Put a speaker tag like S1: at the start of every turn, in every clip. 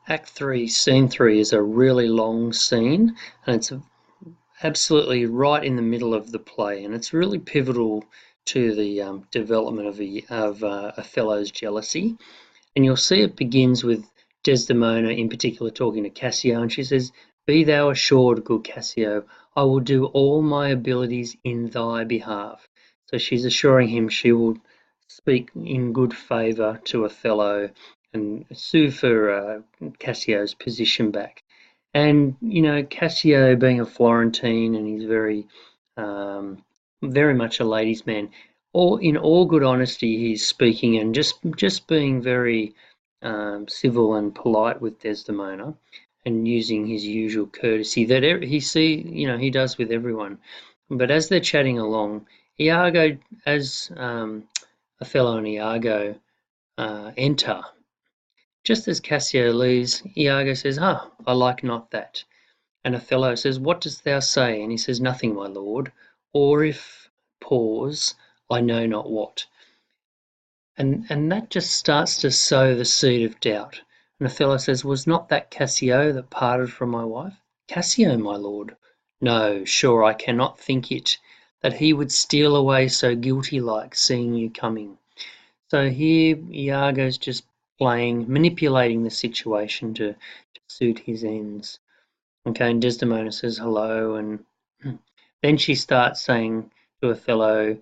S1: Act 3, Scene 3 is a really long scene, and it's absolutely right in the middle of the play, and it's really pivotal to the development of Othello's jealousy. And you'll see it begins with Desdemona in particular talking to Cassio, and she says, "Be thou assured, good Cassio, I will do all my abilities in thy behalf." So she's assuring him she will speak in good favour to Othello and sue for Cassio's position back. And Cassio, being a Florentine, and he's um, very much a ladies' man. In all good honesty, he's speaking and just being very civil and polite with Desdemona, and using his usual courtesy that he does with everyone. But as they're chatting along, Iago, as Othello and Iago enter, just as Cassio leaves, Iago says, "Ah, I like not that." And Othello says, "What dost thou say?" And he says, "Nothing, my lord. Or if pause, I know not what." And that just starts to sow the seed of doubt. And Othello says, "Was not that Cassio that parted from my wife?" "Cassio, my lord." "No, sure I cannot think it, that he would steal away so guilty like, seeing you coming." So here Iago's just manipulating the situation to suit his ends. Okay, and Desdemona says hello, and then she starts saying to Othello,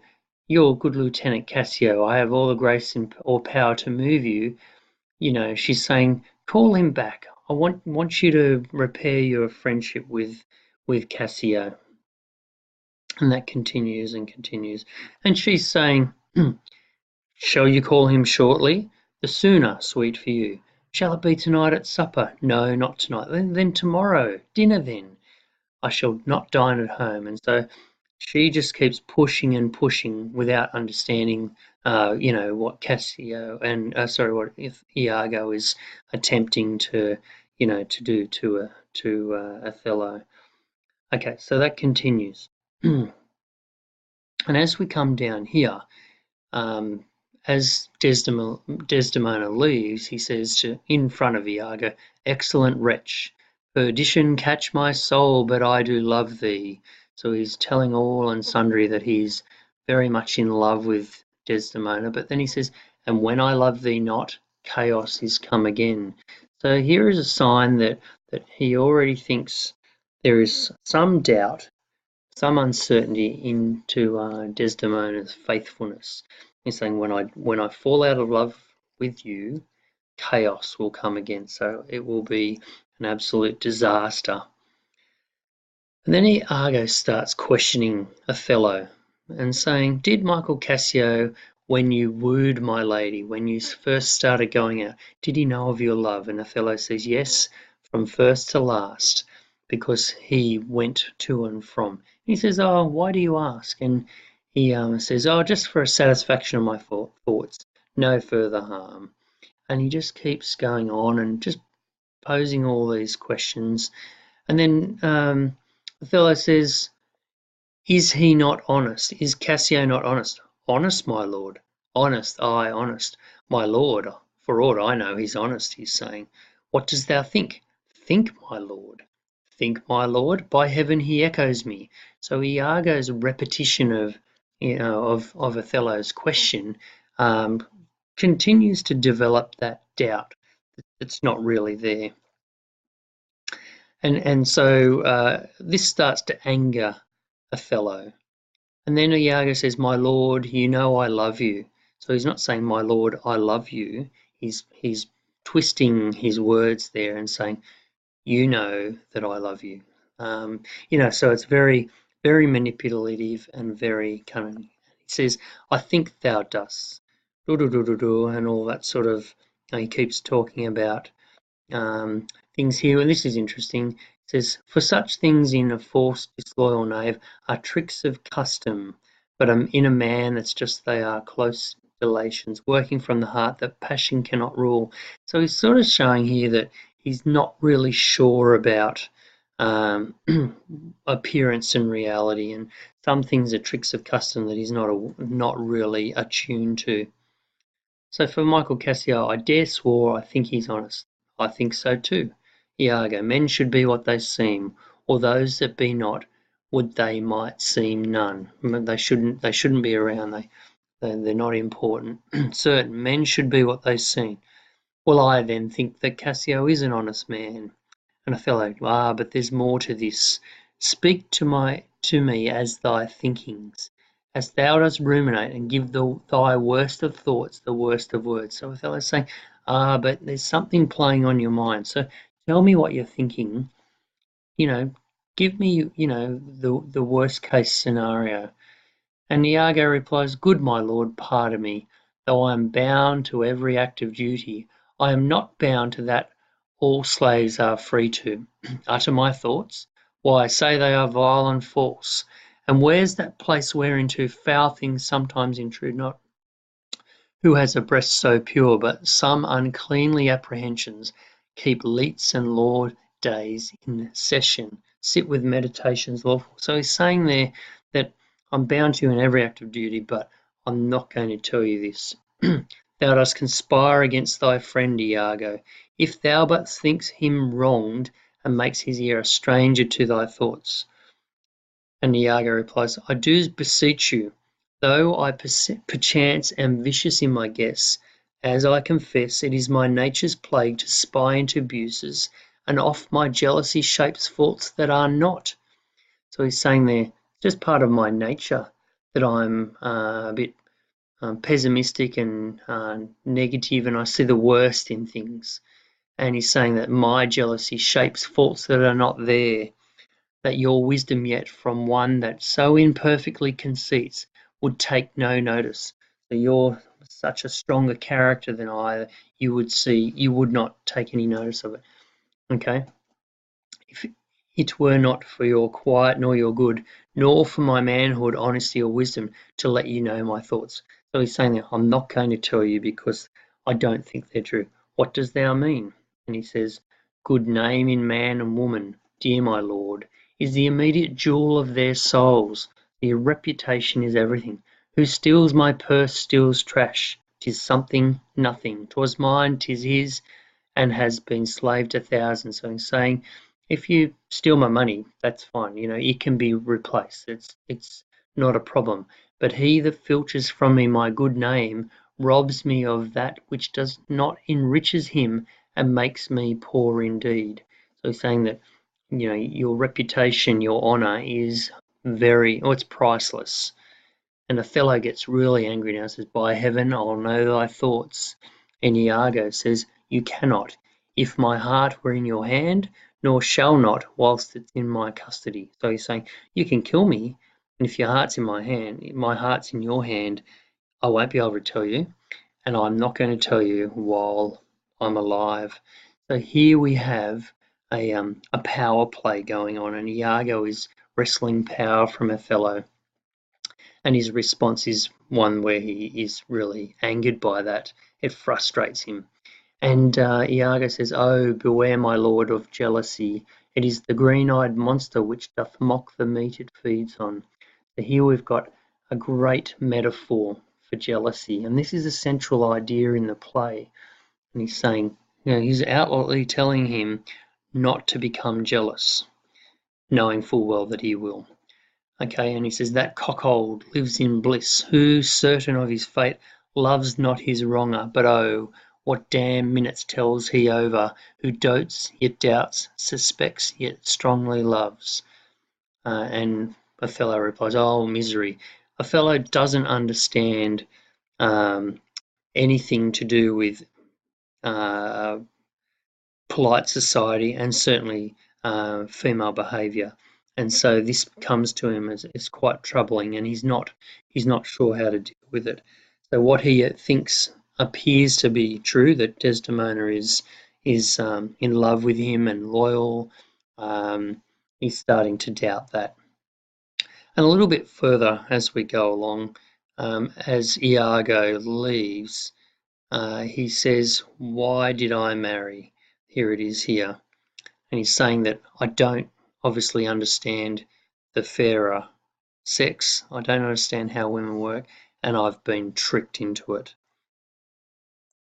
S1: "Your good Lieutenant Cassio, I have all the grace or power to move you." She's saying, "Call him back. I want you to repair your friendship with Cassio." And that continues and continues. And she's saying, "Shall you call him shortly?" "The sooner, sweet, for you." "Shall it be tonight at supper?" "No, not tonight." Then tomorrow. "Dinner then." "I shall not dine at home." And so she just keeps pushing and pushing without understanding, what Cassio and what if Iago is attempting to do to Othello. Okay, so that continues, and as we come down here, um, as Desdemona leaves, he says in front of Iago, "Excellent wretch, perdition catch my soul, but I do love thee." So he's telling all and sundry that he's very much in love with Desdemona, but then he says, "And when I love thee not, chaos is come again." So here is a sign that he already thinks there is some doubt, some uncertainty into Desdemona's faithfulness. He's saying, when I fall out of love with you, chaos will come again. So it will be an absolute disaster. And then Iago starts questioning Othello and saying, "Did Michael Cassio, when you wooed my lady, when you first started going out, did he know of your love?" And Othello says, "Yes, from first to last, because he went to and from." And he says, "Oh, why do you ask?" And he says, "Oh, just for a satisfaction of my thoughts, no further harm." And he just keeps going on and just posing all these questions. And then Othello says, "Is he not honest? Is Cassio not honest?" "Honest, my lord." "Honest, aye, honest, my lord. For aught I know he's honest," he's saying. "What dost thou think?" "Think, my lord." "Think, my lord? By heaven, he echoes me." So Iago's repetition of Othello's question um, continues to develop that doubt that's not really there. And so this starts to anger Othello. And then Iago says, "My lord, you know I love you." So he's not saying, "My lord, I love you." He's twisting his words there and saying, "You know that I love you." So it's very, very manipulative and very cunning. He says, "I think thou dost," and all that sort of. He keeps talking about um, things here, and this is interesting. It says, "For such things in a false, disloyal knave are tricks of custom, but in a man that's just they are close relations, working from the heart that passion cannot rule." So he's sort of showing here that he's not really sure about um, appearance and reality, and some things are tricks of custom that he's not really attuned to. So for Michael Cassio, I dare swore I think he's honest. I think so too. Iago, men should be what they seem, or those that be not, would they might seem none. They shouldn't be around. They're not important. Certain men should be what they seem. Well, I then think that Cassio is an honest man. And Othello, but there's more to this. Speak to me as thy thinkings, as thou dost ruminate, and give thy worst of thoughts the worst of words. So Othello's saying, but there's something playing on your mind. So tell me what you're thinking. You know, give me, the worst case scenario. And Iago replies, Good my lord, pardon me, though I am bound to every act of duty, I am not bound to that all slaves are free to. Utter my thoughts? Why, say they are vile and false. And where's that place whereinto foul things sometimes intrude not? Who has a breast so pure, but some uncleanly apprehensions keep leets and law days in session, sit with meditations lawful. So he's saying there that I'm bound to you in every act of duty, but I'm not going to tell you this. Thou dost conspire against thy friend Iago. If thou but thinks him wronged, and makes his ear a stranger to thy thoughts. And Iago replies, I do beseech you, though I perchance am vicious in my guess, as I confess, it is my nature's plague to spy into abuses, and oft my jealousy shapes faults that are not. So he's saying there, just part of my nature that I'm a bit pessimistic and negative, and I see the worst in things. And he's saying that my jealousy shapes faults that are not there, that your wisdom yet from one that so imperfectly conceits would take no notice. So you're such a stronger character than I, you would not take any notice of it. Okay? If it were not for your quiet nor your good, nor for my manhood, honesty, or wisdom to let you know my thoughts. So he's saying that I'm not going to tell you because I don't think they're true. What does thou mean? And he says, Good name in man and woman, dear my lord, is the immediate jewel of their souls. Their reputation is everything. Who steals my purse steals trash. 'Tis something, nothing. 'Twas mine, 'tis his, and has been slave to thousands. So he's saying, if you steal my money, that's fine. It can be replaced. It's not a problem. But he that filches from me my good name robs me of that which does not enriches him and makes me poor indeed. So he's saying that your reputation, your honour is it's priceless. And Othello gets really angry now and says, By heaven, I'll know thy thoughts. And Iago says, You cannot, if my heart were in your hand, nor shall not whilst it's in my custody. So he's saying, You can kill me, and if your heart's in my heart's in your hand, I won't be able to tell you, and I'm not going to tell you while I'm alive. So here we have a power play going on, and Iago is wresting power from Othello. And his response is one where he is really angered by that. It frustrates him. And Iago says, Oh, beware, my lord, of jealousy. It is the green-eyed monster which doth mock the meat it feeds on. So here we've got a great metaphor for jealousy. And this is a central idea in the play. And he's saying, he's outwardly telling him not to become jealous, knowing full well that he will. Okay, and he says, That cuckold lives in bliss, who, certain of his fate, loves not his wronger, but oh, what damned minutes tells he over, who dotes, yet doubts, suspects, yet strongly loves. And Othello replies, Oh, misery. Othello doesn't understand anything to do with uh, polite society and certainly female behaviour. And so this comes to him as quite troubling, and he's not sure how to deal with it. So what he thinks appears to be true, that Desdemona is in love with him and loyal. He's starting to doubt that. And a little bit further as we go along, as Iago leaves, he says, Why did I marry? Here it is here. And he's saying that I don't obviously understand the fairer sex. I don't understand how women work, and I've been tricked into it.